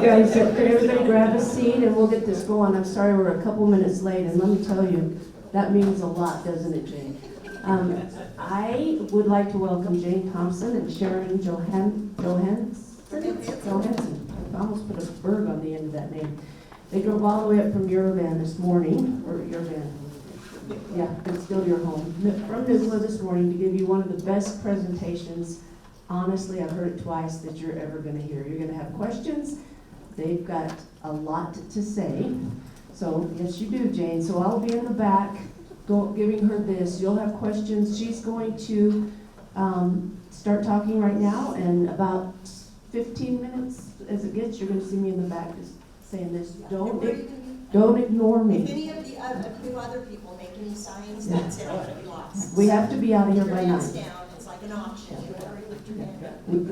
guys, everybody grab a seat and we'll get this going. I'm sorry we're a couple minutes late, and let me tell you, that means a lot, doesn't it, Jane? I would like to welcome Jane Thompson and Sharon Johannsen. I almost put a berg on the end of that name. They drove all the way up from Uravan this morning, or Uravan. Yeah, it's still your home. From Newsla this morning to give you one of the best presentations. Honestly, I've heard it twice that you're ever going to hear. You're going to have questions. They've got a lot to say. So, yes, you do, Jane. So I'll be in the back giving her this. You'll have questions. She's going to start talking right now, and about 15 minutes as it gets, you're going to see me in the back just saying this. Don't ignore me. If any of the other people make any signs, that's it, I'll be lost. We have to be out of here by 9. It's like an auction.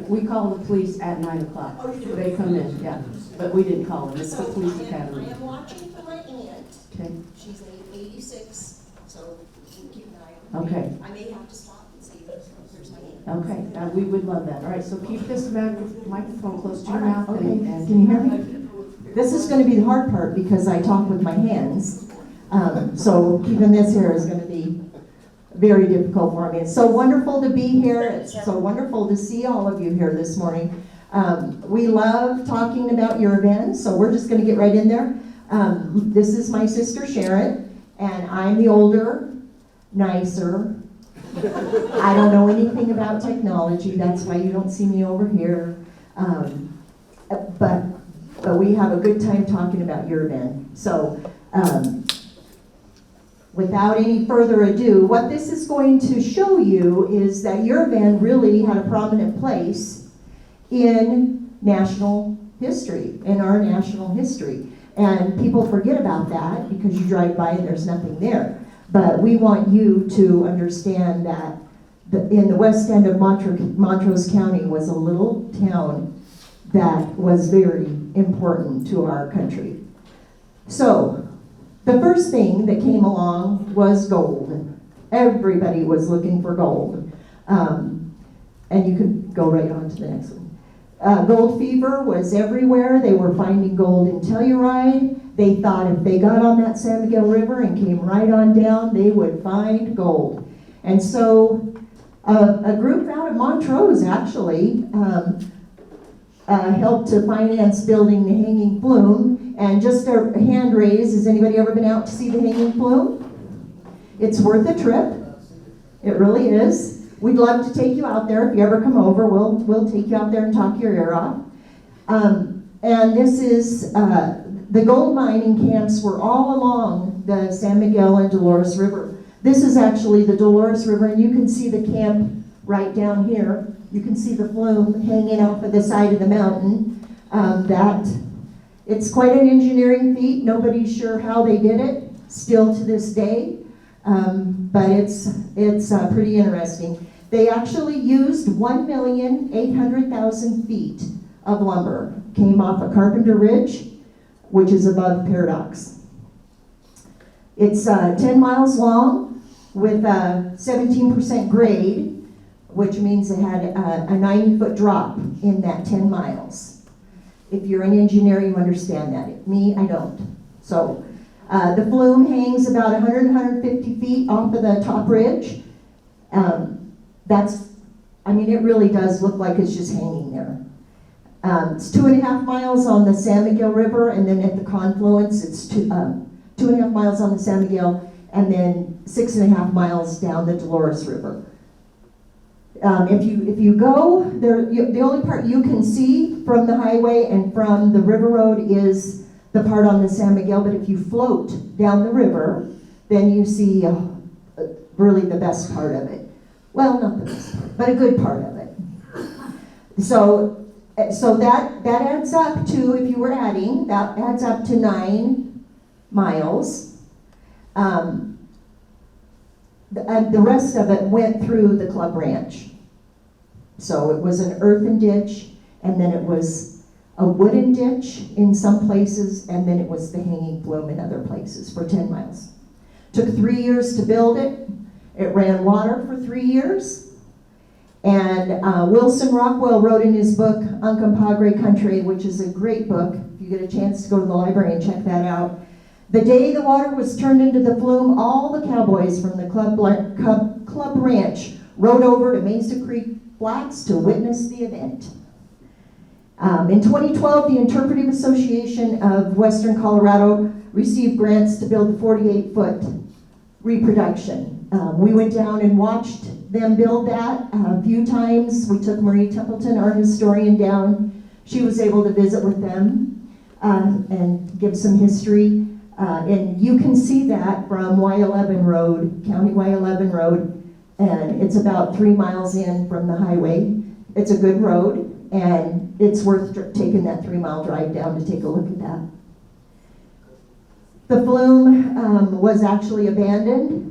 We call the police at 9 o'clock. Oh, you do? They come in, yeah. But we didn't call them. It's the police academy. I am watching for my aunt. Okay. She's 86, so we'll keep an eye on her. Okay. I may have to stop and see if there's my aunt. Okay, we would love that. All right, so keep this microphone close to your mouth. Okay, and can you hear me? This is going to be the hard part because I talk with my hands. So keeping this here is going to be very difficult for me. It's so wonderful to be here. It's so wonderful to see all of you here this morning. We love talking about Uravan, so we're just going to get right in there. This is my sister Sharon, and I'm the older, nicer. I don't know anything about technology. That's why you don't see me over here. But we have a good time talking about Uravan. So without any further ado, what this is going to show you is that Uravan really had a prominent place in national history, in our national history. And people forget about that because you drive by and there's nothing there. But we want you to understand that in the west end of Montrose County was a little town that was very important to our country. So, the first thing that came along was gold. Everybody was looking for gold. And you could go right on to the next one. Gold fever was everywhere. They were finding gold in Telluride. They thought if they got on that San Miguel River and came right on down, they would find gold. And so a group out of Montrose actually helped to finance building the Hanging Plume. And just a hand raise, has anybody ever been out to see the Hanging Plume? It's worth a trip. It really is. We'd love to take you out there. If you ever come over, we'll take you out there and talk your ear off. And this is, the gold mining camps were all along the San Miguel and Dolores River. This is actually the Dolores River, and you can see the camp right down here. You can see the flume hanging off of the side of the mountain. It's quite an engineering feat. Nobody's sure how they did it, still to this day, but it's pretty interesting. They actually used 1,800,000 feet of lumber. Came off of Carpenter Ridge, which is above Paradox. It's 10 miles long with a 17% grade, which means it had a 90-foot drop in that 10 miles. If you're an engineer, you understand that. Me, I don't. So the flume hangs about 150 feet off of the top ridge. It really does look like it's just hanging there. It's 2.5 miles on the San Miguel River, and then at the confluence, it's 2.5 miles on the San Miguel, and then 6.5 miles down the Dolores River. If you go there, the only part you can see from the highway and from the river road is the part on the San Miguel. But if you float down the river, then you see really the best part of it. Well, not the best part, but a good part of it. So that adds up to, if you were adding, that adds up to 9 miles. And the rest of it went through the club ranch. So it was an earthen ditch, and then it was a wooden ditch in some places, and then it was the Hanging Plume in other places for 10 miles. Took 3 years to build it. It ran water for 3 years. And Wilson Rockwell wrote in his book, Uncompahgre Country, which is a great book. If you get a chance to go to the library and check that out. The day the water was turned into the flume, all the cowboys from the club ranch rode over to Mesa Creek Flats to witness the event. In 2012, the Interpretive Association of Western Colorado received grants to build the 48-foot reproduction. We went down and watched them build that a few times. We took Marie Templeton, our historian, down. She was able to visit with them and give some history. And you can see that from Y11 Road, County Y11 Road, and it's about 3 miles in from the highway. It's a good road, and it's worth taking that 3-mile drive down to take a look at that. The flume was actually abandoned.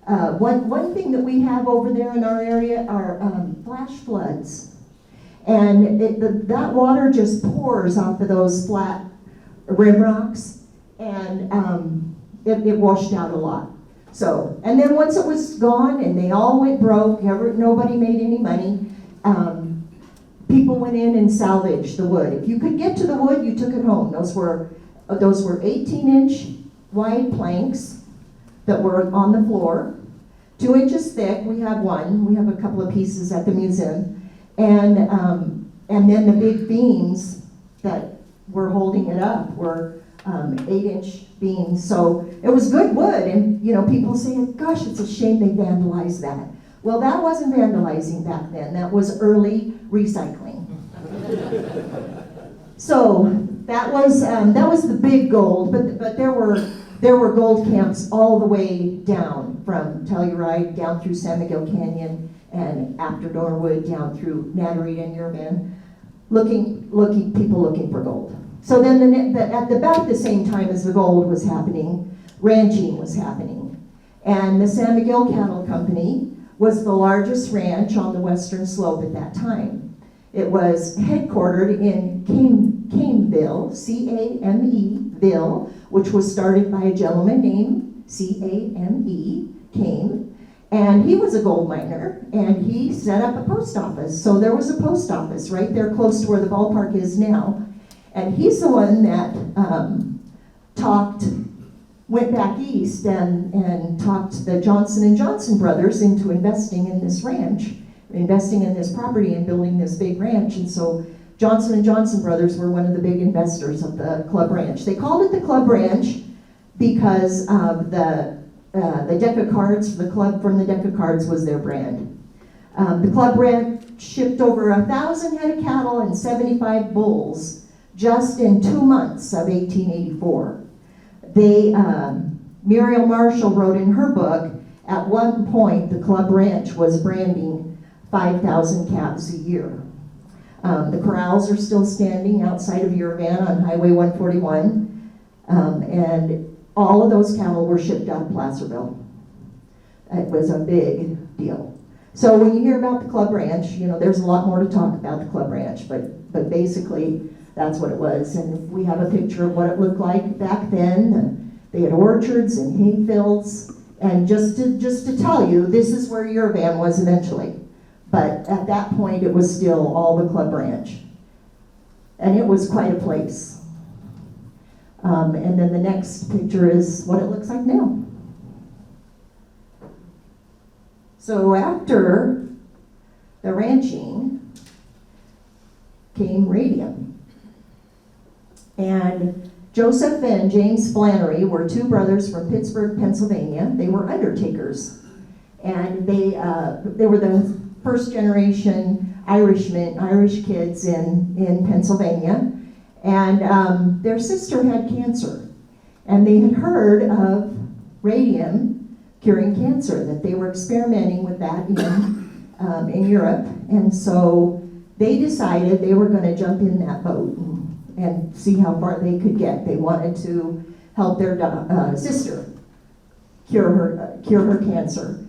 One thing that we have over there in our area are flash floods. And that water just pours off of those flat rim rocks, and it washed out a lot. So, and then once it was gone and they all went broke, nobody made any money, people went in and salvaged the wood. If you could get to the wood, you took it home. Those were 18-inch wide planks that were on the floor, 2 inches thick. We have one. We have a couple of pieces at the museum, and then the big beams that were holding it up were 8-inch beams. So it was good wood, and people say, "Gosh, it's a shame they vandalized that." Well, that wasn't vandalizing back then. That was early recycling. So that was the big gold, but there were gold camps all the way down from Telluride down through San Miguel Canyon and after Norwood down through Natarita and Uravan, people looking for gold. So then at about the same time as the gold was happening, ranching was happening. And the San Miguel Cattle Company was the largest ranch on the western slope at that time. It was headquartered in Cameville, C-A-M-E-ville, which was started by a gentleman named C-A-M-E, Came. And he was a gold miner, and he set up a post office. So there was a post office right there close to where the ballpark is now. And he's the one that went back east and talked the Johannsen brothers into investing in this ranch, investing in this property and building this big ranch. And so Johannsen brothers were one of the big investors of the club ranch. They called it the club ranch because of the deck of cards, the club from the deck of cards was their brand. The club ranch shipped over 1,000 head of cattle and 75 bulls just in 2 months of 1884. Muriel Marshall wrote in her book, at one point the club ranch was branding 5,000 calves a year. The corrals are still standing outside of Uravan on Highway 141, and all of those cattle were shipped out of Placerville. It was a big deal. So when you hear about the club ranch, there's a lot more to talk about the club ranch, but basically that's what it was. And we have a picture of what it looked like back then. They had orchards and hay fields, and just to tell you, this is where Uravan was eventually. But at that point, it was still all the club ranch. And it was quite a place. And then the next picture is what it looks like now. So after the ranching came radium. And Joseph and James Flannery were two brothers from Pittsburgh, Pennsylvania. They were undertakers. And they were the first generation Irish kids in Pennsylvania. And their sister had cancer. And they had heard of radium curing cancer, that they were experimenting with that in Europe. And so they decided they were going to jump in that boat and see how far they could get. They wanted to help their sister cure her cancer.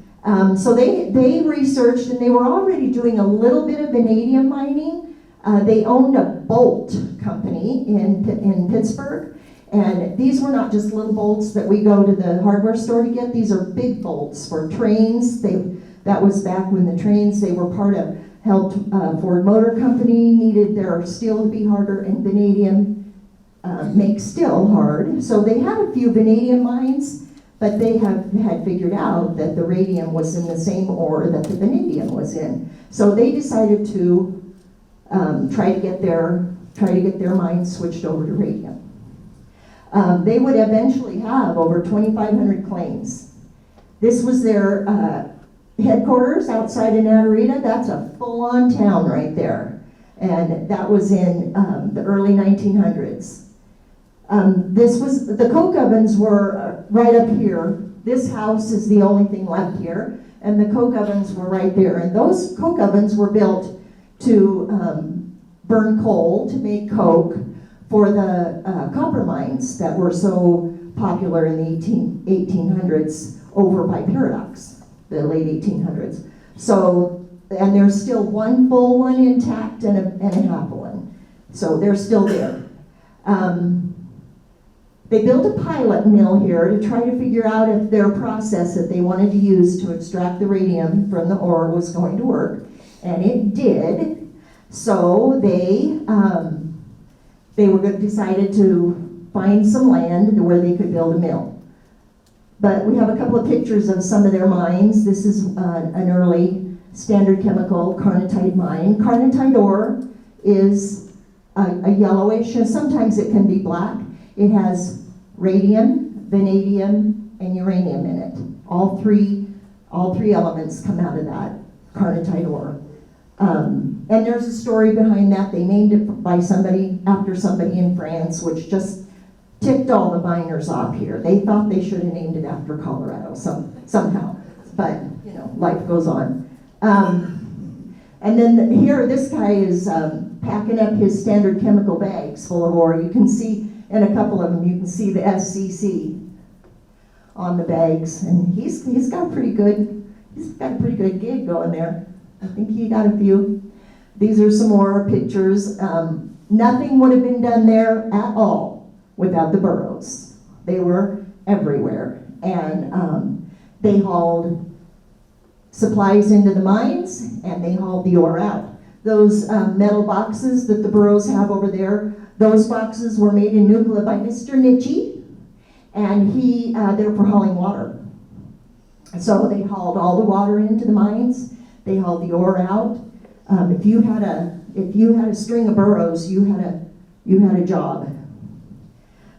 So they researched, and they were already doing a little bit of vanadium mining. They owned a bolt company in Pittsburgh, and these were not just little bolts that we go to the hardware store to get. These are big bolts for trains. That was back when the trains, they were part of helped Ford Motor Company, needed their steel to be harder, and vanadium makes steel hard. So they had a few vanadium mines, but they had figured out that the radium was in the same ore that the vanadium was in. So they decided to try to get their mines switched over to radium. They would eventually have over 2,500 claims. This was their headquarters outside of Natarita. That's a full-on town right there. And that was in the early 1900s. The coke ovens were right up here. This house is the only thing left here. And the coke ovens were right there. And those coke ovens were built to burn coal to make coke for the copper mines that were so popular in the 1800s over by Paradox, the late 1800s. So, and there's still one full one intact and a half one. So they're still there. They built a pilot mill here to try to figure out if their process that they wanted to use to extract the radium from the ore was going to work, and it did. So they decided to find some land where they could build a mill. But we have a couple of pictures of some of their mines. This is an early Standard Chemical Carnotite mine. Carnotite ore is a yellowish, and sometimes it can be black. It has radium, vanadium, and uranium in it. All three elements come out of that Carnotite ore. And there's a story behind that. They named it after somebody in France, which just ticked all the miners off here. They thought they should have named it after Colorado somehow, but life goes on. And then here, this guy is packing up his Standard Chemical bags full of ore. You can see in a couple of them, you can see the SCC on the bags, and he's got a pretty good gig going there. I think he got a few. These are some more pictures. Nothing would have been done there at all without the burros. They were everywhere, and they hauled supplies into the mines, and they hauled the ore out. Those metal boxes that the burros have over there, those boxes were made in Nucla by Mr. Nitchie, and they're for hauling water. So they hauled all the water into the mines. They hauled the ore out. If you had a string of burros, you had a job.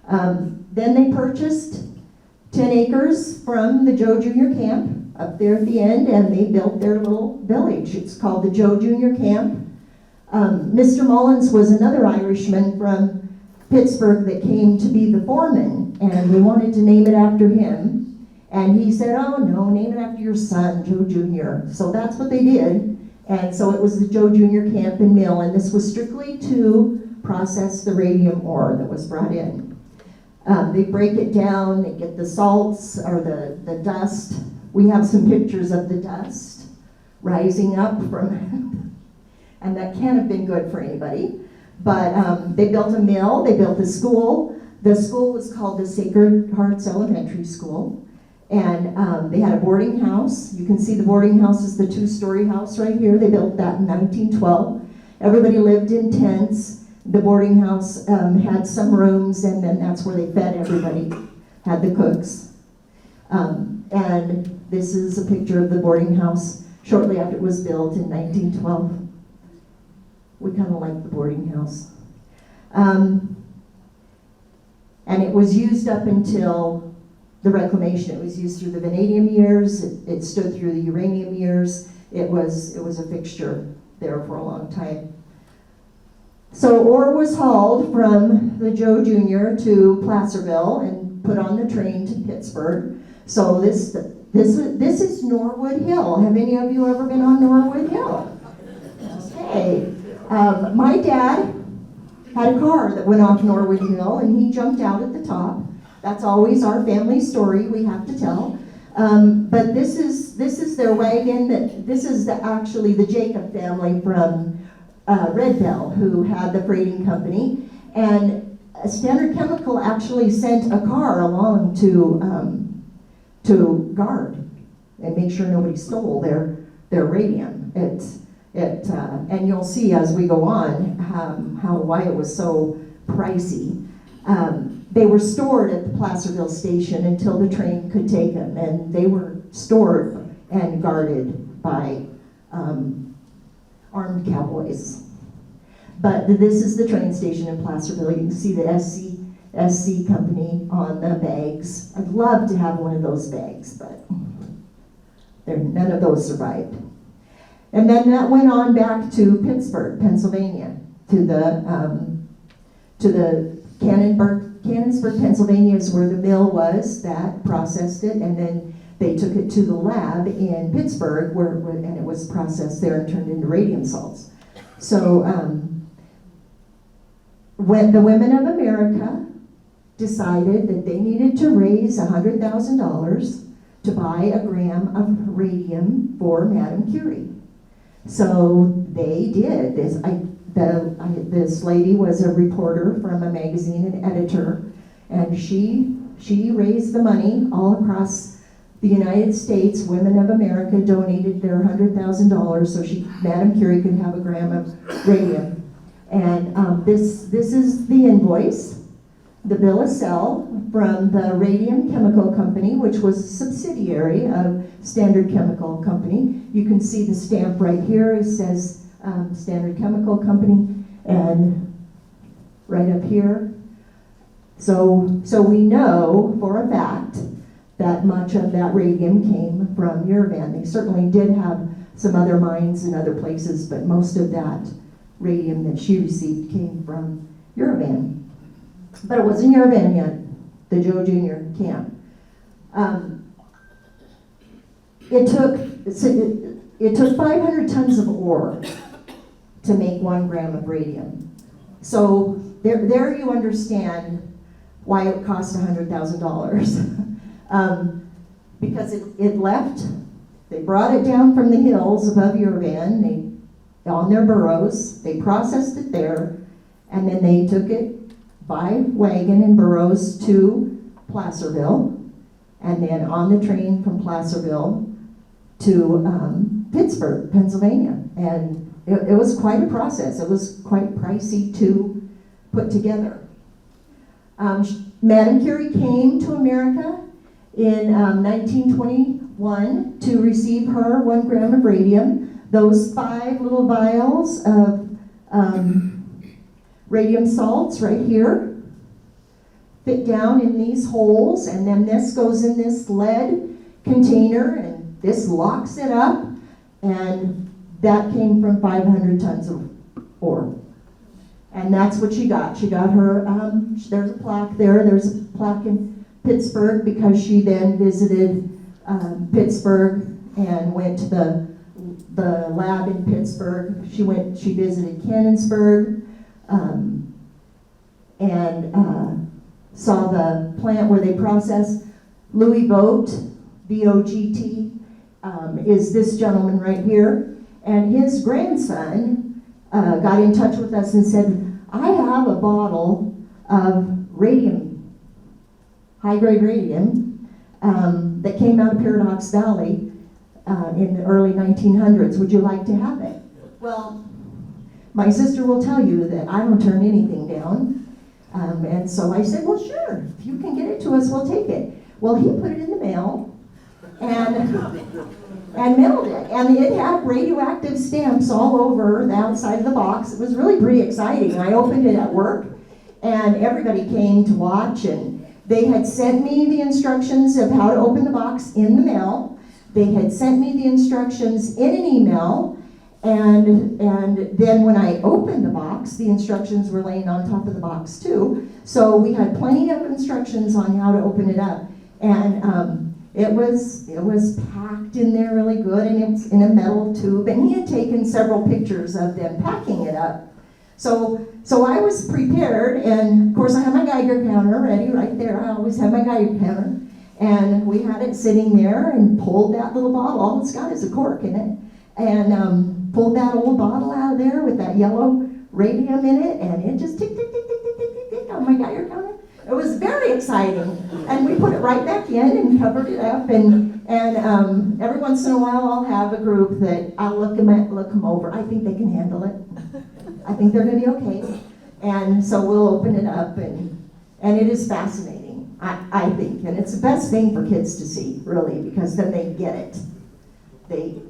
Then they purchased 10 acres from the Joe Junior Camp up there at the end, and they built their little village. It's called the Joe Junior Camp. Mr. Mullins was another Irishman from Pittsburgh that came to be the foreman, and they wanted to name it after him. And he said, "Oh no, name it after your son, Joe Jr." So that's what they did. And so it was the Joe Jr. Camp and Mill, and this was strictly to process the radium ore that was brought in. They break it down, they get the salts or the dust. We have some pictures of the dust rising up from, and that can't have been good for anybody. But they built a mill, they built a school. The school was called the Sacred Hearts Elementary School. And they had a boarding house. You can see the boarding house is the 2-story house right here. They built that in 1912. Everybody lived in tents. The boarding house had some rooms, and then that's where they fed everybody, had the cooks. And this is a picture of the boarding house shortly after it was built in 1912. We kind of like the boarding house. And it was used up until the reclamation. It was used through the vanadium years. It stood through the uranium years. It was a fixture there for a long time. So ore was hauled from the Joe Jr. to Placerville and put on the train to Pittsburgh. So this is Norwood Hill. Have any of you ever been on Norwood Hill? Okay. My dad had a car that went off Norwood Hill, and he jumped out at the top. That's always our family story we have to tell. But this is their wagon. This is actually the Jacob family from Red Bell, who had the freighting company. And Standard Chemical actually sent a car along to guard and make sure nobody stole their radium. And you'll see as we go on why it was so pricey. They were stored at the Placerville station until the train could take them, and they were stored and guarded by armed cowboys. But this is the train station in Placerville. You can see the SC company on the bags. I'd love to have one of those bags, but none of those survived. And then that went on back to Pittsburgh, Pennsylvania, to the Cannonsburg, Pennsylvania is where the mill was that processed it, and then they took it to the lab in Pittsburgh, and it was processed there and turned into radium salts. So when the women of America decided that they needed to raise $100,000 to buy a gram of radium for Madame Curie. So they did. This lady was a reporter from a magazine, an editor, and she raised the money all across the United States. Women of America donated their $100,000 so Madame Curie could have a gram of radium. And this is the invoice, the bill of sale from the Radium Chemical Company, which was a subsidiary of Standard Chemical Company. You can see the stamp right here. It says Standard Chemical Company, and right up here. So we know for a fact that much of that radium came from Uravan. They certainly did have some other mines in other places, but most of that radium that she received came from Uravan. But it wasn't Uravan yet, the Joe Jr. camp. It took 500 tons of ore to make 1 gram of radium. So there you understand why it cost $100,000. Because it left, they brought it down from the hills above Uravan, on their burros, they processed it there, and then they took it by wagon and burros to Placerville, and then on the train from Placerville to Pittsburgh, Pennsylvania. And it was quite a process. It was quite pricey to put together. Madame Curie came to America in 1921 to receive her 1 gram of radium. Those 5 little vials of radium salts right here fit down in these holes, and then this goes in this lead container, and this locks it up, and that came from 500 tons of ore. And that's what she got. She got her, there's a plaque there, there's a plaque in Pittsburgh because she then visited Pittsburgh and went to the lab in Pittsburgh. She visited Cannonsburg, and saw the plant where they process. Louis Vogt, V-O-G-T, is this gentleman right here. And his grandson got in touch with us and said, I have a bottle of radium, high-grade radium, that came out of Paradox Valley in the early 1900s. Would you like to have it? Well, my sister will tell you that I don't turn anything down. And so I said, well, sure, if you can get it to us, we'll take it. Well, he put it in the mail and mailed it. And it had radioactive stamps all over the outside of the box. It was really pretty exciting. I opened it at work, and everybody came to watch, and they had sent me the instructions of how to open the box in the mail. They had sent me the instructions in an email, and then when I opened the box, the instructions were laying on top of the box too. So we had plenty of instructions on how to open it up. And it was packed in there really good, and it's in a metal tube, and he had taken several pictures of them packing it up. So I was prepared, and of course I had my Geiger counter ready right there. I always have my Geiger counter. And we had it sitting there and pulled that little bottle. All it's got is a cork in it. And pulled that old bottle out of there with that yellow radium in it, and it just tick, tick, tick, tick, tick, tick, tick, tick on my Geiger counter. It was very exciting. And we put it right back in and covered it up, and And every once in a while, I'll have a group that I'll look them over. I think they can handle it. I think they're going to be okay. And so we'll open it up, and it is fascinating, I think. And it's the best thing for kids to see, really, because then they get it. They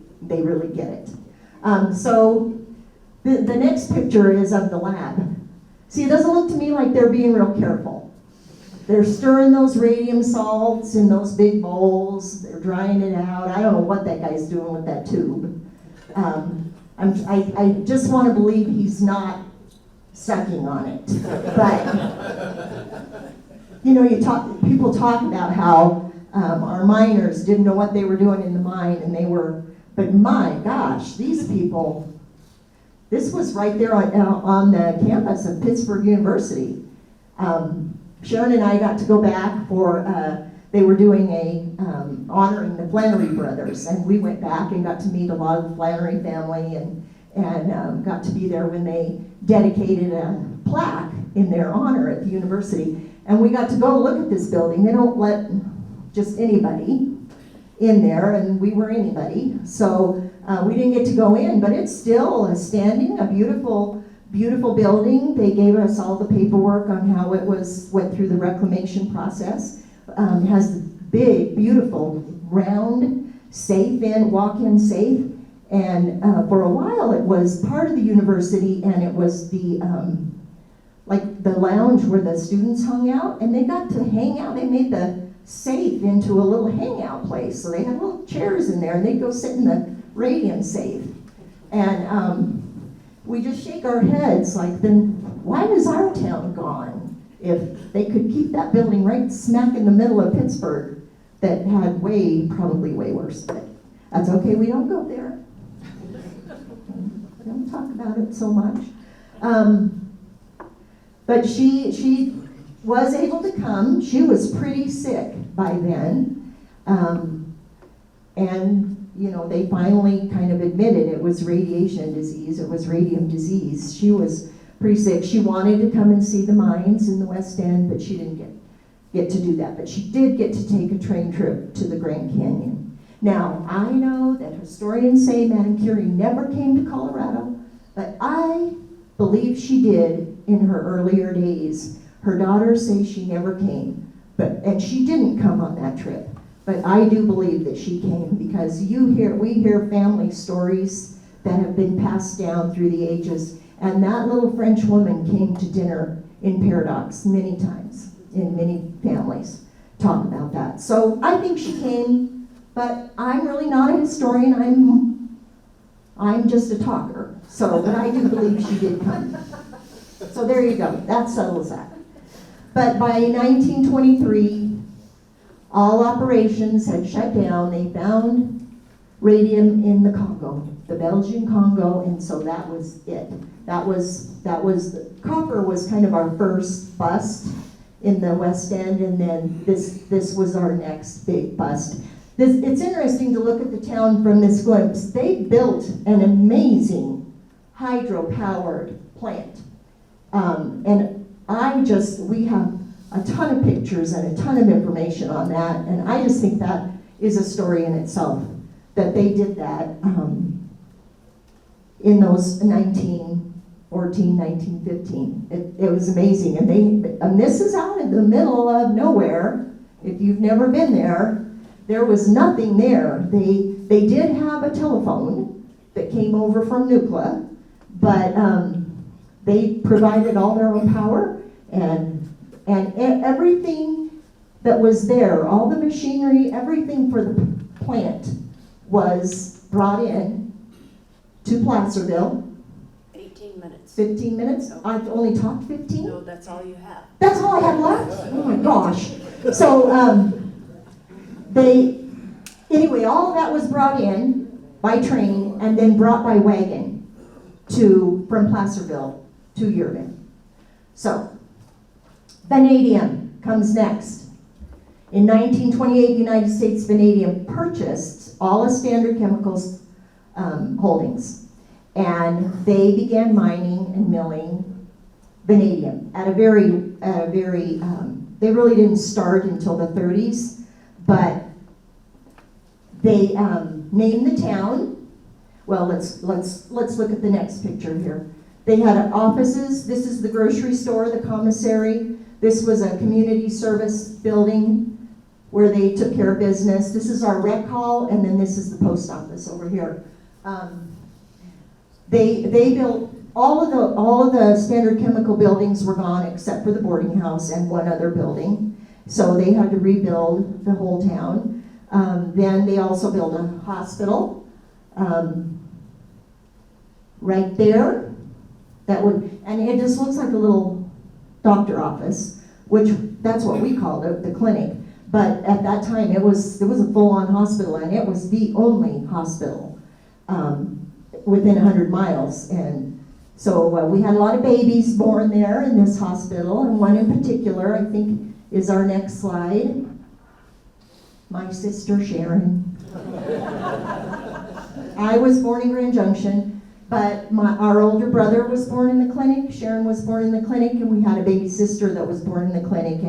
really get it. So the next picture is of the lab. See, it doesn't look to me like they're being real careful. They're stirring those radium salts in those big bowls. They're drying it out. I don't know what that guy's doing with that tube. I just want to believe he's not sucking on it. But, you know, people talk about how our miners didn't know what they were doing in the mine, but my gosh, these people, this was right there on the campus of Pittsburgh University. Sharon and I got to go back for, they were doing honoring the Flannery brothers, and we went back and got to meet a lot of the Flannery family and got to be there when they dedicated a plaque in their honor at the university. And we got to go look at this building. They don't let just anybody in there, and we were anybody. So we didn't get to go in, but it's still a beautiful, beautiful building. They gave us all the paperwork on how it went through the reclamation process. It has the big, beautiful, round, walk-in safe. And for a while it was part of the university, and it was the lounge where the students hung out, and they got to hang out. They made the safe into a little hangout place. So they had little chairs in there, and they'd go sit in the radium safe. And we just shake our heads like, then why is our town gone? If they could keep that building right smack in the middle of Pittsburgh that had probably way worse, but that's okay, we don't go there. We don't talk about it so much. But she was able to come. She was pretty sick by then. And, you know, they finally kind of admitted it was radiation disease. It was radium disease. She was pretty sick. She wanted to come and see the mines in the West End, but she didn't get to do that. But she did get to take a train trip to the Grand Canyon. Now, I know that historians say Madame Curie never came to Colorado, but I believe she did in her earlier days. Her daughters say she never came, and she didn't come on that trip. But I do believe that she came, because we hear family stories that have been passed down through the ages. And that little French woman came to dinner in Paradox many times, in many families talk about that. So I think she came, but I'm really not a historian. I'm just a talker. But I do believe she did come. So there you go. That settles that. But by 1923, all operations had shut down. They found radium in the Congo, the Belgian Congo, and so that was it. Copper was kind of our first bust in the West End, and then this was our next big bust. It's interesting to look at the town from this glimpse. They built an amazing hydro-powered plant. And we have a ton of pictures and a ton of information on that, and I just think that is a story in itself, that they did that in those 1914, 1915. It was amazing, and this is out in the middle of nowhere. If you've never been there was nothing there. They did have a telephone that came over from Nuclear, but they provided all their own power, and everything that was there, all the machinery, everything for the plant was brought in to Placerville. 18 minutes. 15 minutes? No. I've only talked 15? No, that's all you have. That's all I have left? Oh my gosh. So anyway, all of that was brought in by train and then brought by wagon from Placerville to Uravan. So, vanadium comes next. In 1928, United States Vanadium purchased all of Standard Chemicals holdings, and they began mining and milling vanadium at a very, they really didn't start until the 30s, but They named the town. Well, let's look at the next picture here. They had offices. This is the grocery store, the commissary. This was a community service building where they took care of business. This is our rec hall, and then this is the post office over here. They built all of the Standard Chemical buildings were gone except for the boarding house and one other building. So they had to rebuild the whole town. Then they also built a hospital right there. And it just looks like a little doctor office, which that's what we called it, the clinic. But at that time, it was a full-on hospital, and it was the only hospital within 100 miles. And so we had a lot of babies born there in this hospital, and one in particular, I think, is our next slide. My sister, Sharon. I was born in Grand Junction, but our older brother was born in the clinic. Sharon was born in the clinic, and we had a baby sister that was born in the clinic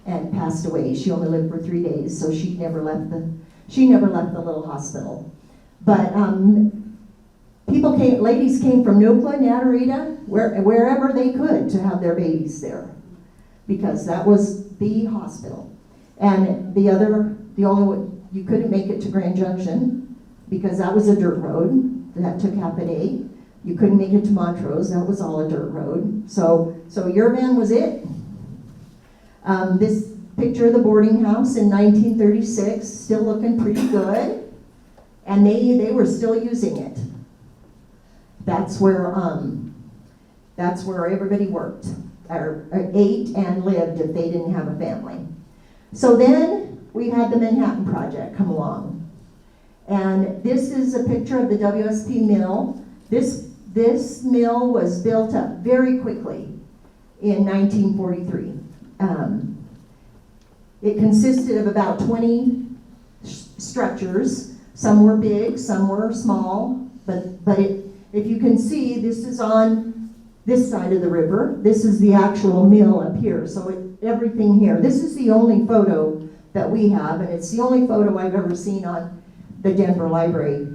and passed away. She only lived for 3 days, so she never left the little hospital. But ladies came from Nucla, Natarita, wherever they could to have their babies there, because that was the hospital. And the only one, you couldn't make it to Grand Junction because that was a dirt road. That took half a day. You couldn't make it to Montrose. That was all a dirt road. So Uravan was it. This picture of the boarding house in 1936, still looking pretty good. And they were still using it. That's where everybody worked, or ate and lived if they didn't have a family. So then we had the Manhattan Project come along. And this is a picture of the WSP mill. This mill was built up very quickly in 1943. It consisted of about 20 structures. Some were big, some were small, but if you can see, this is on this side of the river. This is the actual mill up here. So everything here. This is the only photo that we have, and it's the only photo I've ever seen on the Denver Library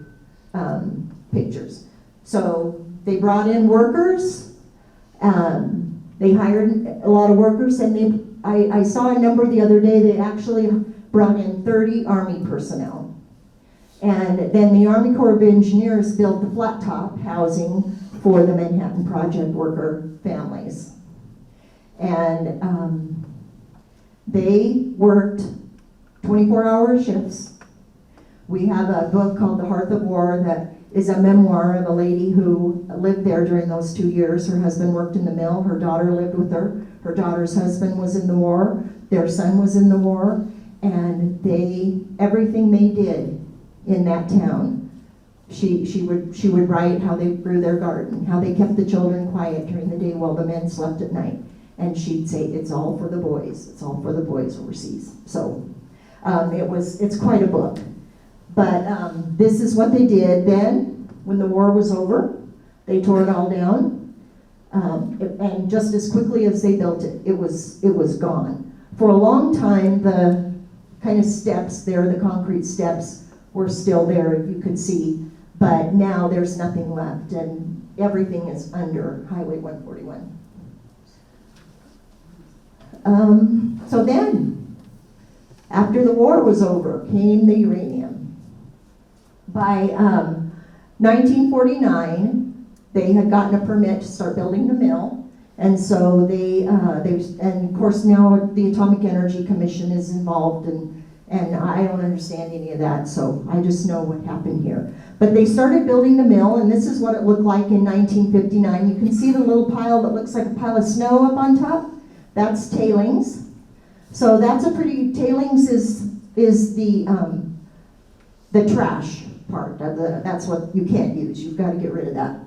pictures. So they brought in workers. They hired a lot of workers, and I saw a number the other day. They actually brought in 30 Army personnel. And then the Army Corps of Engineers built the flat top housing for the Manhattan Project worker families. And they worked 24-hour shifts. We have a book called The Hearth of War that is a memoir of a lady who lived there during those 2 years. Her husband worked in the mill. Her daughter lived with her. Her daughter's husband was in the war. Their son was in the war. And everything they did in that town, she would write how they grew their garden, how they kept the children quiet during the day while the men slept at night. And she'd say, it's all for the boys. It's all for the boys overseas. So it's quite a book. But this is what they did then. When the war was over, they tore it all down. And just as quickly as they built it, it was gone. For a long time, the kind of steps there, the concrete steps, were still there, you could see. But now there's nothing left, and everything is under Highway 141. So then, after the war was over, came the uranium. By 1949, they had gotten a permit to start building the mill, and so and of course now the Atomic Energy Commission is involved, and I don't understand any of that, so I just know what happened here. But they started building the mill, and this is what it looked like in 1959. You can see the little pile that looks like a pile of snow up on top. That's tailings. So that's tailings is the trash part. That's what you can't use. You've got to get rid of that.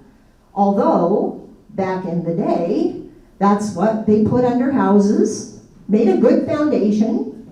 Although, back in the day, that's what they put under houses, made a good foundation,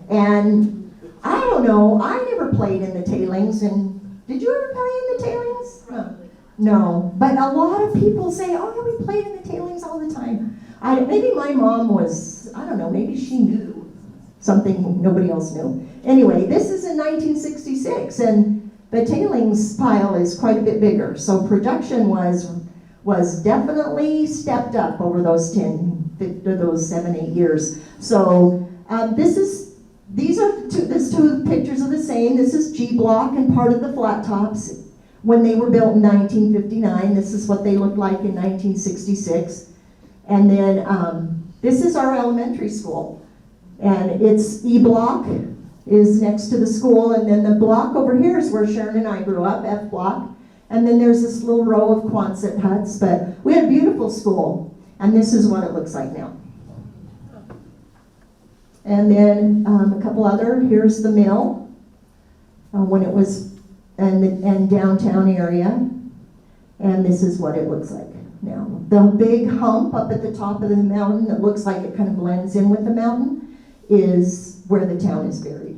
and I don't know, I never played in the tailings, and did you ever play in the tailings? No, but a lot of people say, oh yeah, we played in the tailings all the time. Maybe my mom was, I don't know, maybe she knew. something nobody else knew. Anyway, this is in 1966, and the tailings pile is quite a bit bigger. So production was definitely stepped up over those 7, 8 years. So these are two pictures of the same. This is G block and part of the flat tops when they were built in 1959. This is what they looked like in 1966. And then this is our elementary school. And it's E block is next to the school, and then the block over here is where Sharon and I grew up, F block. And then there's this little row of Quonset huts, but we had a beautiful school, and this is what it looks like now. And then a couple other, here's the mill, when it was in downtown area, and this is what it looks like now. The big hump up at the top of the mountain that looks like it kind of blends in with the mountain is where the town is buried.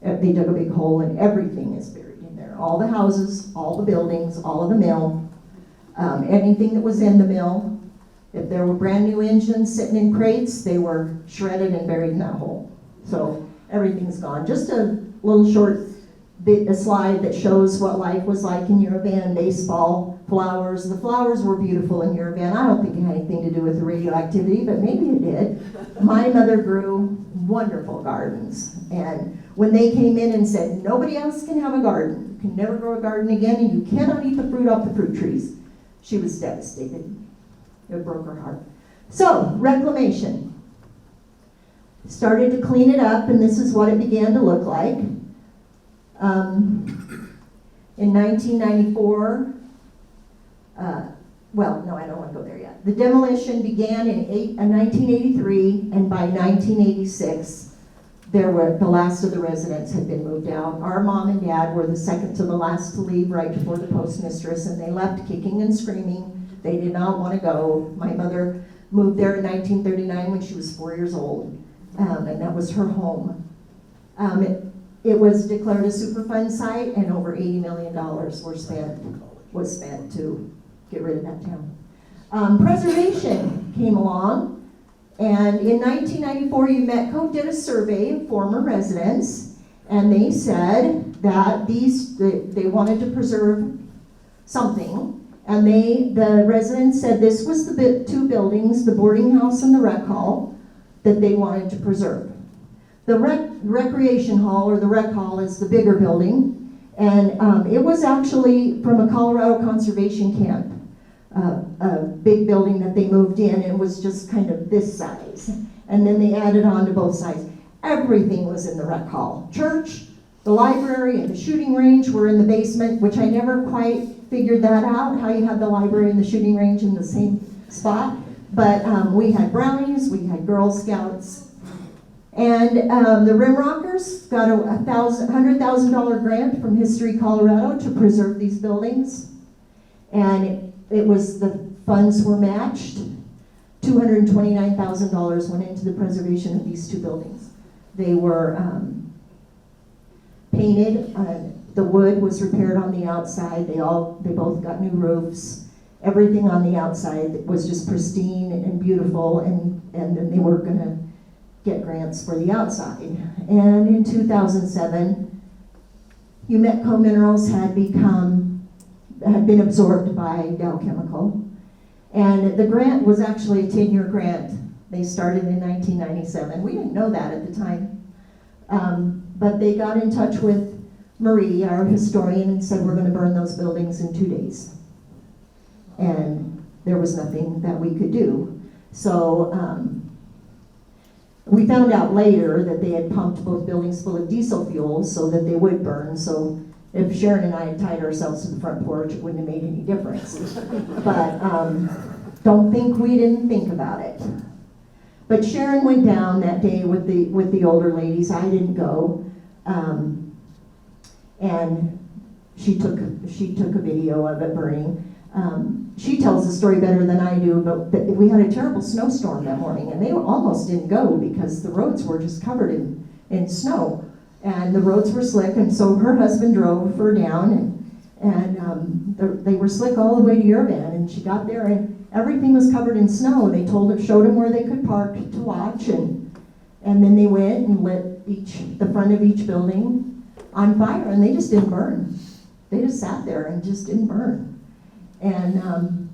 They dug a big hole and everything is buried in there. All the houses, all the buildings, all of the mill, anything that was in the mill. If there were brand new engines sitting in crates, they were shredded and buried in that hole. So everything's gone. Just a little short a slide that shows what life was like in Uravan, baseball, flowers. The flowers were beautiful in Uravan. I don't think it had anything to do with the radioactivity, but maybe it did. My mother grew wonderful gardens. And when they came in and said, nobody else can have a garden, you can never grow a garden again, and you cannot eat the fruit off the fruit trees, she was devastated. It broke her heart. So, reclamation. Started to clean it up, and this is what it began to look like. In 1994, well, no, I don't want to go there yet. The demolition began in 1983, and by 1986, the last of the residents had been moved out. Our mom and dad were the second to the last to leave right before the postmistress, and they left kicking and screaming. They did not want to go. My mother moved there in 1939 when she was 4 years old, and that was her home. It was declared a Superfund site, and over $80 million was spent to get rid of that town. Preservation came along, and in 1994, UMETCO did a survey of former residents, and they said that they wanted to preserve something, and the residents said this was the two buildings, the boarding house and the rec hall, that they wanted to preserve. The recreation hall, or the rec hall, is the bigger building, and it was actually from a Colorado conservation camp, a big building that they moved in, and was just kind of this size. And then they added on to both sides. Everything was in the rec hall. Church, the library, and the shooting range were in the basement, which I never quite figured that out, how you had the library and the shooting range in the same spot. But we had brownies, we had Girl Scouts. And the Rimrockers got a $100,000 grant from History Colorado to preserve these buildings. And it was, the funds were matched. $229,000 went into the preservation of these two buildings. They were painted, the wood was repaired on the outside. They both got new roofs. Everything on the outside was just pristine and beautiful, and then they were gonna get grants for the outside. And in 2007, UMETCO Minerals had been absorbed by Dow Chemical. And the grant was actually a 10-year grant. They started in 1997. We didn't know that at the time. But they got in touch with Marie, our historian, and said, we're gonna burn those buildings in 2 days. And there was nothing that we could do. So we found out later that they had pumped both buildings full of diesel fuel so that they would burn. So if Sharon and I had tied ourselves to the front porch, it wouldn't have made any difference. But don't think we didn't think about it. But Sharon went down that day with the older ladies. I didn't go. And she took a video of it burning. She tells the story better than I do, but we had a terrible snowstorm that morning, and they almost didn't go because the roads were just covered in snow, and the roads were slick, and so her husband drove her down, and they were slick all the way to Uravan, and she got there, and everything was covered in snow. They showed them where they could park to watch, and And then they went and lit the front of each building on fire, and they just didn't burn. They just sat there and just didn't burn. And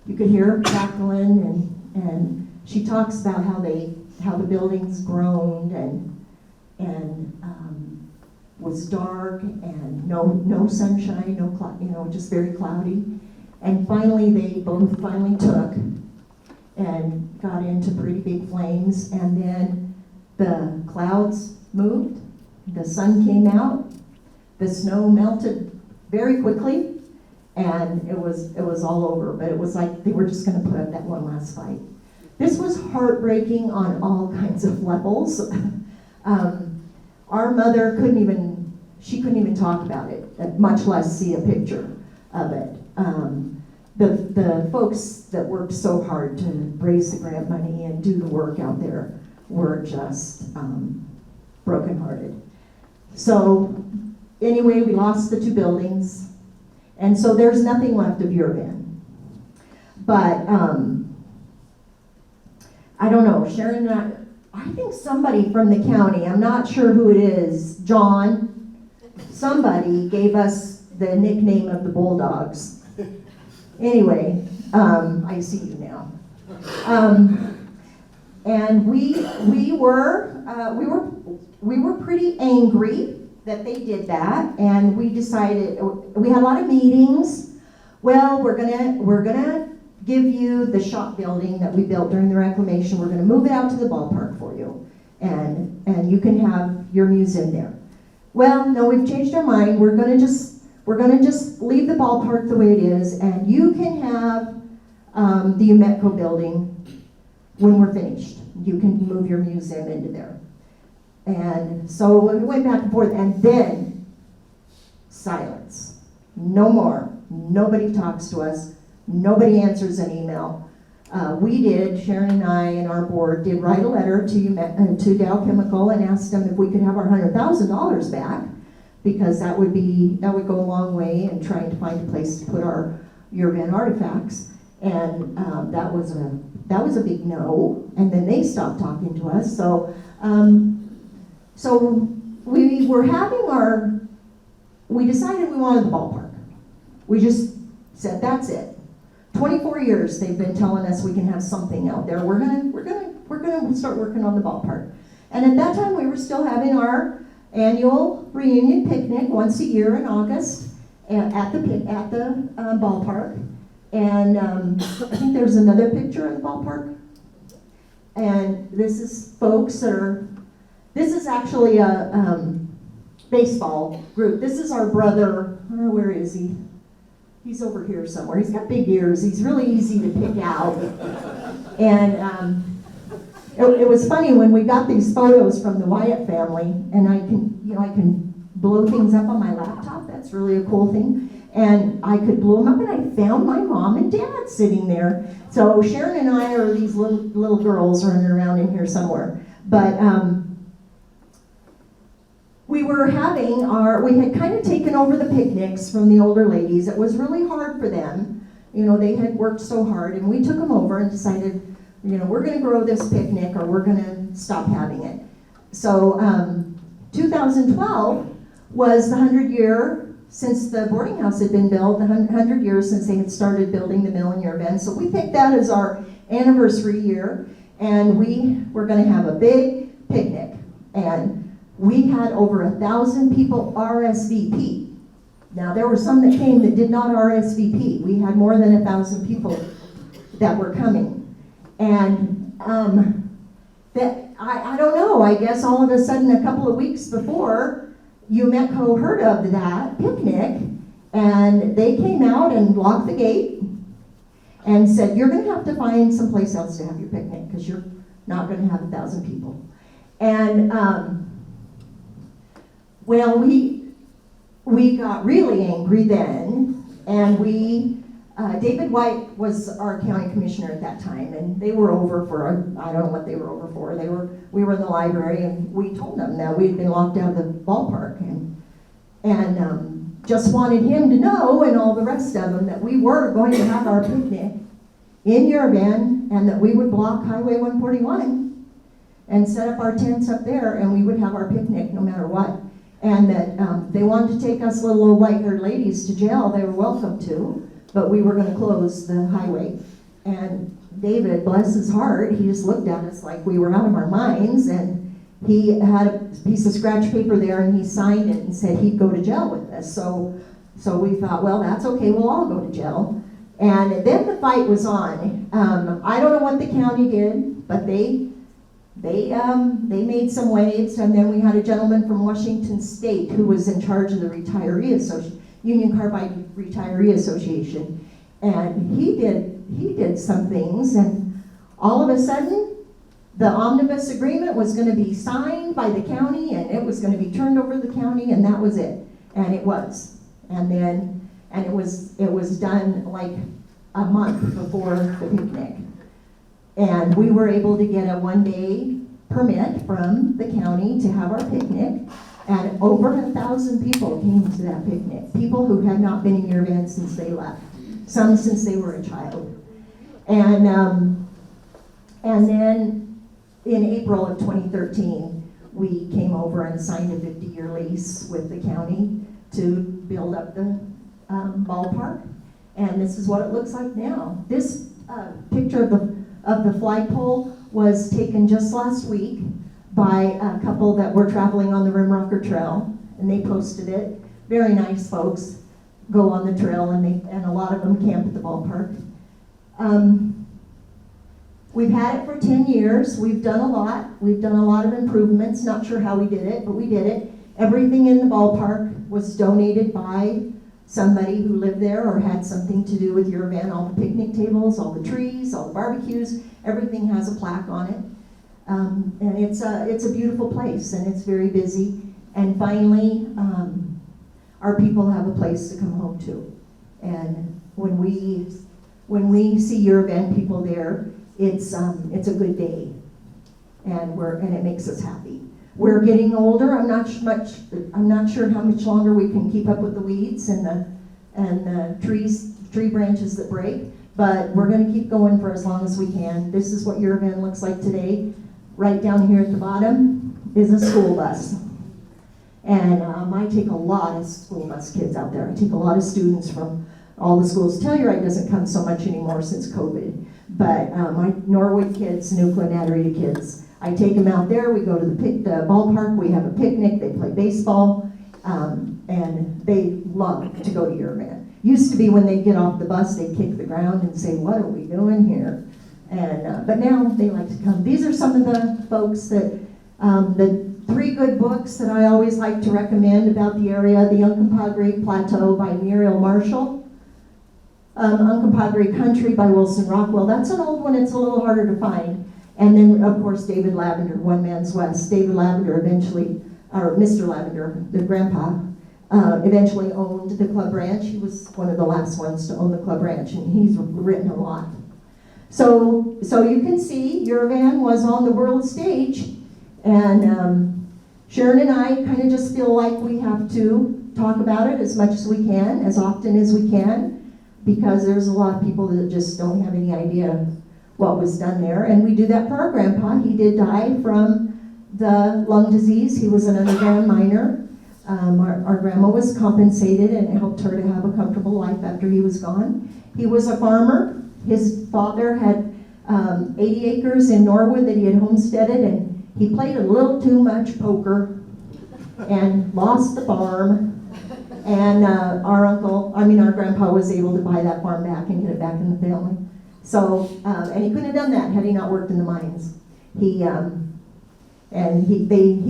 you could hear her crackling, and she talks about how the buildings groaned and was dark and no sunshine, no cloud, just very cloudy. And finally, they both took and got into pretty big flames, and then the clouds moved, the sun came out, the snow melted very quickly, and it was all over. But it was like they were just going to put up that one last fight. This was heartbreaking on all kinds of levels. Our mother couldn't even talk about it, much less see a picture of it. The folks that worked so hard to raise the grant money and do the work out there were just brokenhearted. So anyway, we lost the 2 buildings, and so there's nothing left of Uravan. But I don't know, Sharon and I think somebody from the county, I'm not sure who it is, John, somebody gave us the nickname of the Bulldogs. Anyway, I see you now. And we were pretty angry that they did that, and we decided, we had a lot of meetings. Well, we're gonna give you the shop building that we built during the reclamation. We're gonna move it out to the ballpark for you, and you can have your museum there. Well, no, we've changed our mind. We're gonna just leave the ballpark the way it is, and you can have the UMETCO building when we're finished. You can move your museum into there. And so we went back and forth, and then silence. No more. Nobody talks to us. Nobody answers an email. Sharon and I and our board did write a letter to Dow Chemical and asked them if we could have our $100,000 back, because that would go a long way in trying to find a place to put our Uravan artifacts. And that was a big no. And then they stopped talking to us. So we decided we wanted the ballpark. We just said, that's it. 24 years they've been telling us we can have something out there. We're gonna start working on the ballpark. And at that time we were still having our annual reunion picnic once a year in August at the ballpark. And I think there's another picture of the ballpark. And this is this is actually a baseball group. This is our brother, where is he? He's over here somewhere. He's got big ears. He's really easy to pick out. And it was funny when we got these photos from the Wyatt family, and I can blow things up on my laptop. That's really a cool thing. And I could blow them up, and I found my mom and dad sitting there. So Sharon and I are these little girls running around in here somewhere. But we had kind of taken over the picnics from the older ladies. It was really hard for them. They had worked so hard, and we took them over and decided, we're gonna grow this picnic or we're gonna stop having it. So 2012 was the 100-year since the boarding house had been built, the 100 years since they had started building the mill in Uravan. So we picked that as our anniversary year, and we were gonna have a big picnic. And we had over 1,000 people RSVP. Now, there were some that came that did not RSVP. We had more than 1,000 people that were coming. And I don't know, I guess all of a sudden a couple of weeks before, UMETCO heard of that picnic, and they came out and locked the gate and said, you're gonna have to find someplace else to have your picnic, because you're not gonna have 1,000 people. And well, we got really angry then, and David White was our county commissioner at that time, and they were over for, I don't know what they were over for. We were in the library, and we told them that we'd been locked out of the ballpark, and just wanted him to know, and all the rest of them, that we were going to have our picnic in Uravan, and that we would block Highway 141. and set up our tents up there, and we would have our picnic no matter what. And that they wanted to take us little old white-haired ladies to jail. They were welcome to, but we were going to close the highway. And David, bless his heart, he just looked at us like we were out of our minds, and he had a piece of scratch paper there, and he signed it and said he'd go to jail with us. So we thought, well, that's okay, we'll all go to jail. And then the fight was on. I don't know what the county did, but they made some waves, and then we had a gentleman from Washington State who was in charge of the Union Carbide Retiree Association, and he did some things, and all of a sudden, the omnibus agreement was going to be signed by the county, and it was going to be turned over to the county, and that was it. And it was. And it was done like a month before the picnic. And we were able to get a one-day permit from the county to have our picnic, and over 1,000 people came to that picnic. People who had not been in Uravan since they left, some since they were a child. And then in April of 2013, we came over and signed a 50-year lease with the county to build up the ballpark. And this is what it looks like now. This picture of the flagpole was taken just last week by a couple that were traveling on the Rimrocker Trail, and they posted it. Very nice folks go on the trail, and a lot of them camp at the ballpark. We've had it for 10 years. We've done a lot. We've done a lot of improvements. Not sure how we did it, but we did it. Everything in the ballpark was donated by somebody who lived there or had something to do with Uravan. All the picnic tables, all the trees, all the barbecues, everything has a plaque on it. And it's a beautiful place, and it's very busy. And finally, our people have a place to come home to. And when we see Uravan people there, it's a good day, and it makes us happy. We're getting older. I'm not sure how much longer we can keep up with the weeds and the tree branches that break, but we're going to keep going for as long as we can. This is what Uravan looks like today. Right down here at the bottom is a school bus, and I take a lot of school bus kids out there. I take a lot of students from all the schools. Telluride doesn't come so much anymore since COVID, but my Norwood kids, Nuclear Natarita kids, I take them out there. We go to the ballpark. We have a picnic. They play baseball, and they love to go to Uravan. Used to be when they get off the bus, they kick the ground and say, "What are we doing here?" And but now they like to come. These are some of the folks that the 3 good books that I always like to recommend about the area: The Uncompahgre Plateau by Muriel Marshall, Uncompahgre Country by Wilson Rockwell. That's an old one. It's a little harder to find. And then, of course, David Lavender, One Man's West. David Lavender eventually, or Mr. Lavender, the grandpa, eventually owned the club ranch. He was one of the last ones to own the club ranch, and he's written a lot. So you can see Uravan was on the world stage, and Sharon and I kind of just feel like we have to talk about it as much as we can, as often as we can, because there's a lot of people that just don't have any idea what was done there. And we do that for our grandpa. He did die from the lung disease. He was an underground miner. Our grandma was compensated, and it helped her to have a comfortable life after he was gone. He was a farmer. His father had 80 acres in Norwood that he had homesteaded, and he played a little too much poker and lost the farm. And our grandpa was able to buy that farm back and get it back in the family. So, and he couldn't have done that had he not worked in the mines. He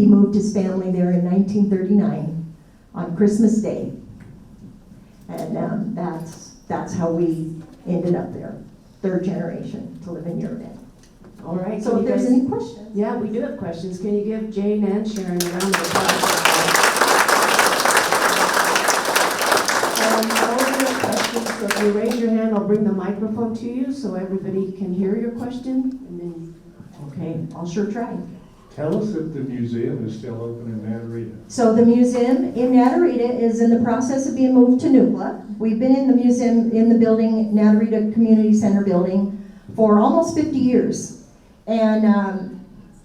moved his family there in 1939 on Christmas Day, and that's how we ended up there, 3rd generation to live in Uravan. All right. So if there's any questions. Yeah, we do have questions. Can you give Jane and Sharon a round of applause? So if you raise your hand, I'll bring the microphone to you so everybody can hear your question. And then, okay, I'll sure try. Tell us if the museum is still open in Natarita. So the museum in Natarita is in the process of being moved to Nucla. We've been in the museum in the building, Natarita Community Center building, for almost 50 years. And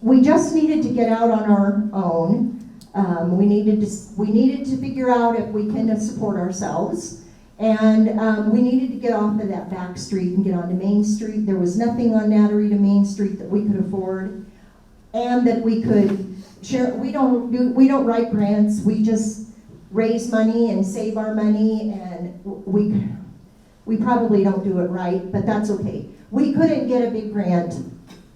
we just needed to get out on our own. We needed to figure out if we can support ourselves. And we needed to get off of that back street and get onto Main Street. There was nothing on Nattery to Main Street that we could afford, and that we could share. We don't write grants. We just raise money and save our money, and we probably don't do it right, but that's okay. We couldn't get a big grant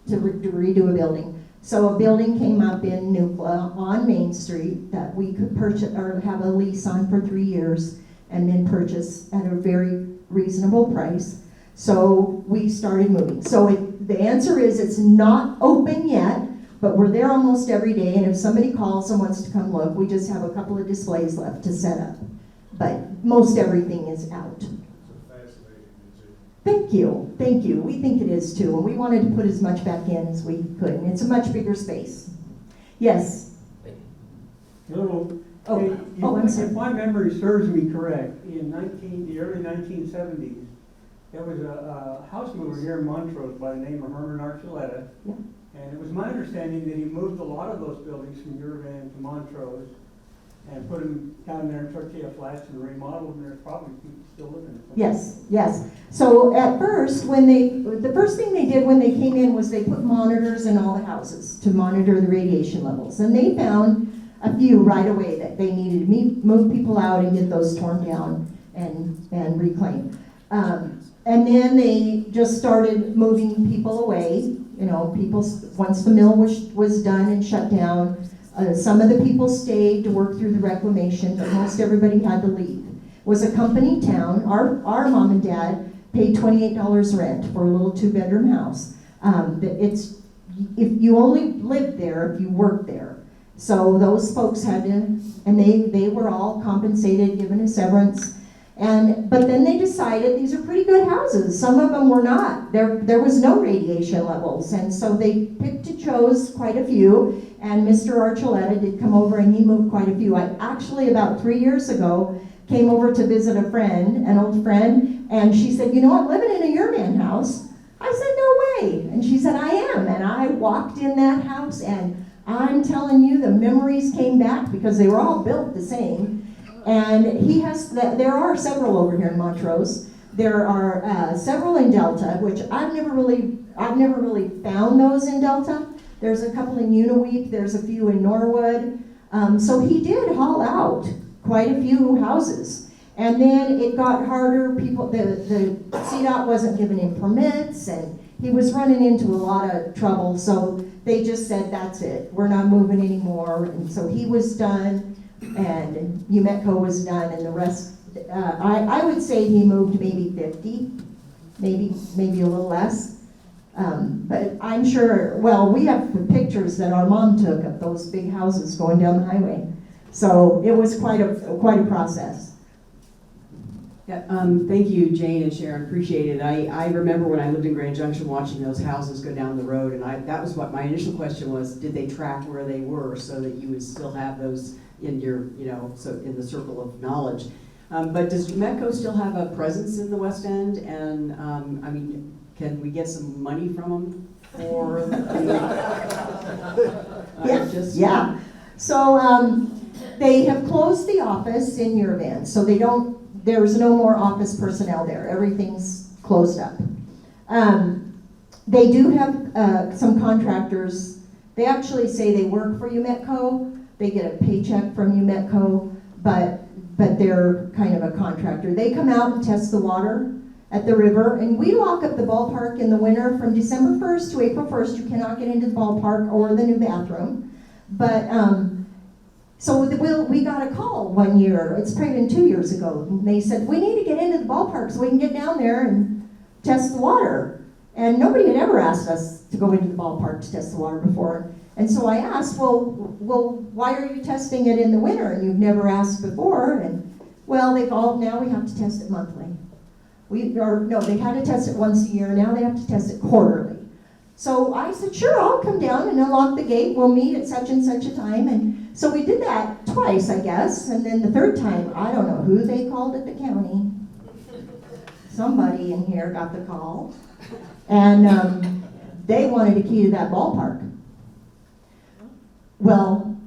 to redo a building. So a building came up in Nukla on Main Street that we could purchase or have a lease on for 3 years and then purchase at a very reasonable price. So we started moving. So the answer is it's not open yet, but we're there almost every day, and if somebody calls and wants to come look, we just have a couple of displays left to set up. But most everything is out. Thank you, thank you. We think it is too, and we wanted to put as much back in as we could, and it's a much bigger space. Yes? Hello. I'm sorry. If my memory serves me correct, in the early 1970s, there was a house mover here in Montrose by the name of Herman Archuleta. Yeah. And it was my understanding that he moved a lot of those buildings from Uravan to Montrose and put them down there in Tortilla Flats and remodeled them. There's probably people still living in them. Yes. So at first, the first thing they did when they came in was they put monitors in all the houses to monitor the radiation levels. And they found a few right away that they needed to move people out and get those torn down and reclaimed. And then they just started moving people away. You know, once the mill was done and shut down, some of the people stayed to work through the reclamation, but most everybody had to leave. It was a company town. Our mom and dad paid $28 rent for a little 2-bedroom house. If you only lived there if you worked there. So those folks had to, and they were all compensated, given a severance. But then they decided these are pretty good houses. Some of them were not. There was no radiation levels. And so they picked and chose quite a few. And Mr. Archuleta did come over and he moved quite a few. I actually, about 3 years ago, came over to visit a friend, an old friend, and she said, you know, I'm living in a Uravan house. I said, no way. And she said, I am. And I walked in that house, and I'm telling you, the memories came back because they were all built the same. And there are several over here in Montrose. There are several in Delta, which I've never really found those in Delta. There's a couple in Uniweep, there's a few in Norwood. So he did haul out quite a few houses. And then it got harder. The CDOT wasn't giving him permits, and he was running into a lot of trouble. So they just said, that's it, we're not moving anymore. And so he was done, and UMETCO was done, and the rest, I would say he moved maybe 50, maybe a little less. But I'm sure, well, we have the pictures that our mom took of those big houses going down the highway. So it was quite a process. Yeah, thank you, Jane and Sharon, appreciate it. I remember when I lived in Grand Junction watching those houses go down the road, and that was what my initial question was, did they track where they were so that you would still have those in your, so in the circle of knowledge. But does UMETCO still have a presence in the West End? And can we get some money from them for Yeah. So they have closed the office in Uravan, so there's no more office personnel there. Everything's closed up. They do have some contractors. They actually say they work for UMETCO. They get a paycheck from UMETCO, but they're kind of a contractor. They come out and test the water at the river, and we lock up the ballpark in the winter from December 1st to April 1st. You cannot get into the ballpark or the new bathroom. But so we got a call one year, it's probably been 2 years ago, and they said, we need to get into the ballpark so we can get down there and test the water. And nobody had ever asked us to go into the ballpark to test the water before. And so I asked, well, why are you testing it in the winter? And you've never asked before. And well, now we have to test it monthly. They had to test it once a year, now they have to test it quarterly. So I said, sure, I'll come down and unlock the gate, we'll meet at such and such a time. And so we did that twice, I guess, and then the third time, I don't know who they called at the county. Somebody in here got the call, and they wanted a key to that ballpark. well,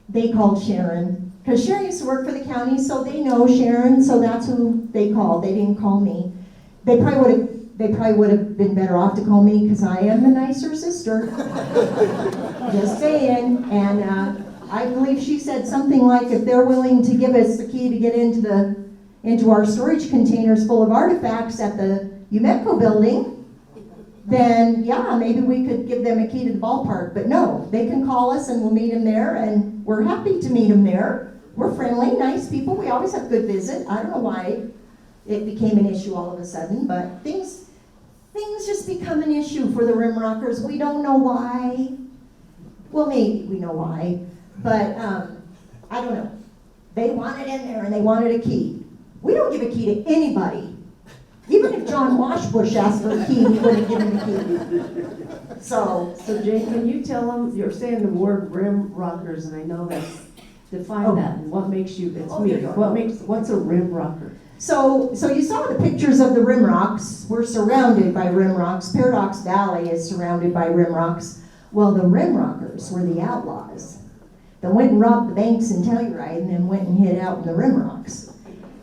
they called Sharon, because Sharon used to work for the county, so they know Sharon, so that's who they called. They didn't call me. They probably would have been better off to call me, because I am the nicer sister. Just saying. And I believe she said something like, if they're willing to give us the key to get into our storage containers full of artifacts at the UMECO building, then yeah, maybe we could give them a key to the ballpark. But no, they can call us and we'll meet them there, and we're happy to meet them there. We're friendly, nice people. We always have good visit. I don't know why it became an issue all of a sudden, but things just become an issue for the Rimrockers. We don't know why. Well, maybe we know why, but I don't know. They wanted in there and they wanted a key. We don't give a key to anybody. Even if John Washbush asked for a key, we wouldn't give him a key. So Jane, can you tell them, you're saying the word rim rockers, and I know that's, define that, and what makes you, it's me, what's a rim rocker? So you saw the pictures of the rim rocks. We're surrounded by rim rocks. Paradox Valley is surrounded by rim rocks. Well, the rim rockers were the outlaws that went and robbed the banks in Telluride and then went and hid out in the rim rocks.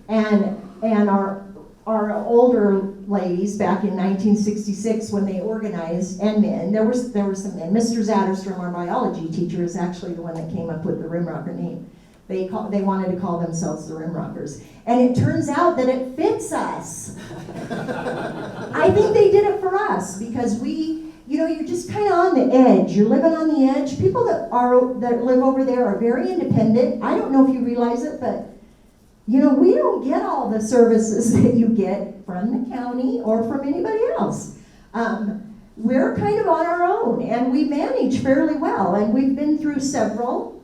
And our older ladies back in 1966 when they organized, and men, there were some men. Mr. Zatterstrom, our biology teacher, is actually the one that came up with the Rimrocker name. They wanted to call themselves the Rimrockers. And it turns out that it fits us. I think they did it for us because you're just kind of on the edge. You're living on the edge. People that live over there are very independent. I don't know if you realize it, but we don't get all the services that you get from the county or from anybody else. We're kind of on our own, and we manage fairly well. And we've been through several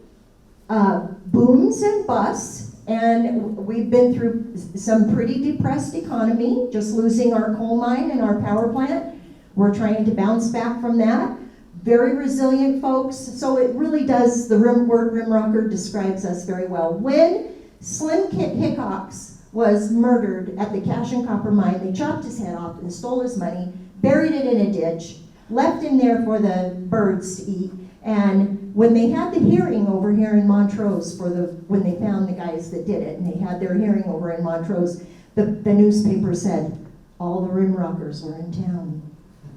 booms and busts, and we've been through some pretty depressed economy, just losing our coal mine and our power plant. We're trying to bounce back from that. Very resilient folks. So it really does, the word Rimrocker describes us very well. When Slim Hickox was murdered at the Cash and Copper mine, they chopped his head off and stole his money, buried it in a ditch, left him there for the birds to eat. And when they had the hearing over here in Montrose when they found the guys that did it, and they had their hearing over in Montrose, the newspaper said, all the Rimrockers were in town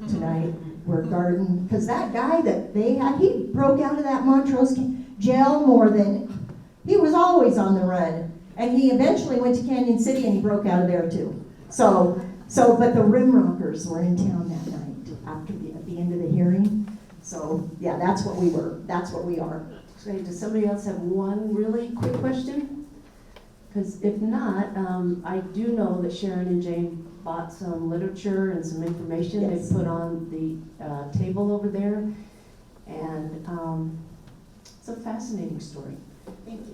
tonight. We're guarding, because that guy that they had, he broke out of that Montrose jail he was always on the run. And he eventually went to Canyon City and he broke out of there too. But the Rimrockers were in town that night at the end of the hearing. So yeah, that's what we were. That's what we are. Okay, does somebody else have one really quick question? Because if not, I do know that Sharon and Jane bought some literature and some information. Yes. They put on the table over there. And it's a fascinating story.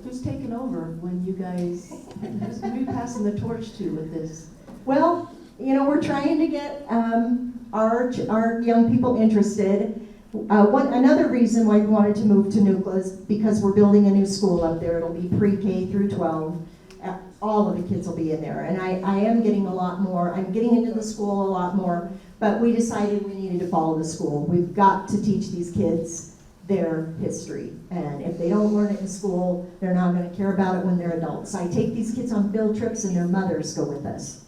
Who's taking over when you guys, who's going to be passing the torch to with this? Well, we're trying to get our young people interested. Another reason why we wanted to move to Nucla is because we're building a new school up there. It'll be pre-K through 12. All of the kids will be in there. And I am getting a lot more. I'm getting into the school a lot more. But we decided we needed to follow the school. We've got to teach these kids their history. And if they don't learn it in school, they're not going to care about it when they're adults. I take these kids on field trips and their mothers go with us.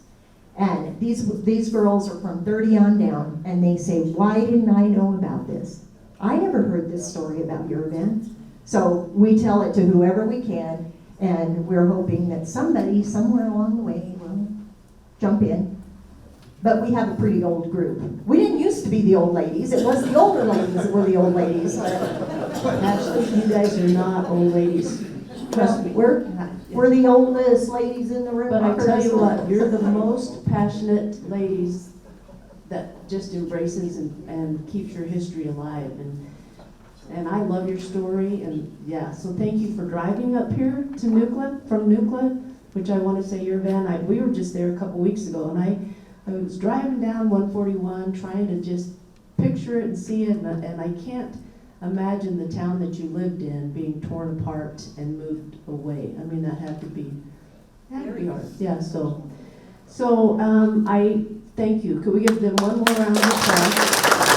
And these girls are from 30 on down, and they say, why didn't I know about this? I never heard this story about Uravan. So we tell it to whoever we can, and we're hoping that somebody somewhere along the way will jump in. But we have a pretty old group. We didn't used to be the old ladies. It was the older ladies that were the old ladies. Actually, you guys are not old ladies. Trust me. We're the oldest ladies in the room. But I tell you what, you're the most passionate ladies that just embraces and keeps your history alive. And I love your story. And yeah, so thank you for driving up here to Nucla, from Nucla, which I want to say Uravan. We were just there a couple weeks ago, and I was driving down 141 trying to just picture it and see it, and I can't imagine the town that you lived in being torn apart and moved away. I mean, that had to be hard. Yeah, so I thank you. Could we give them one more round of applause?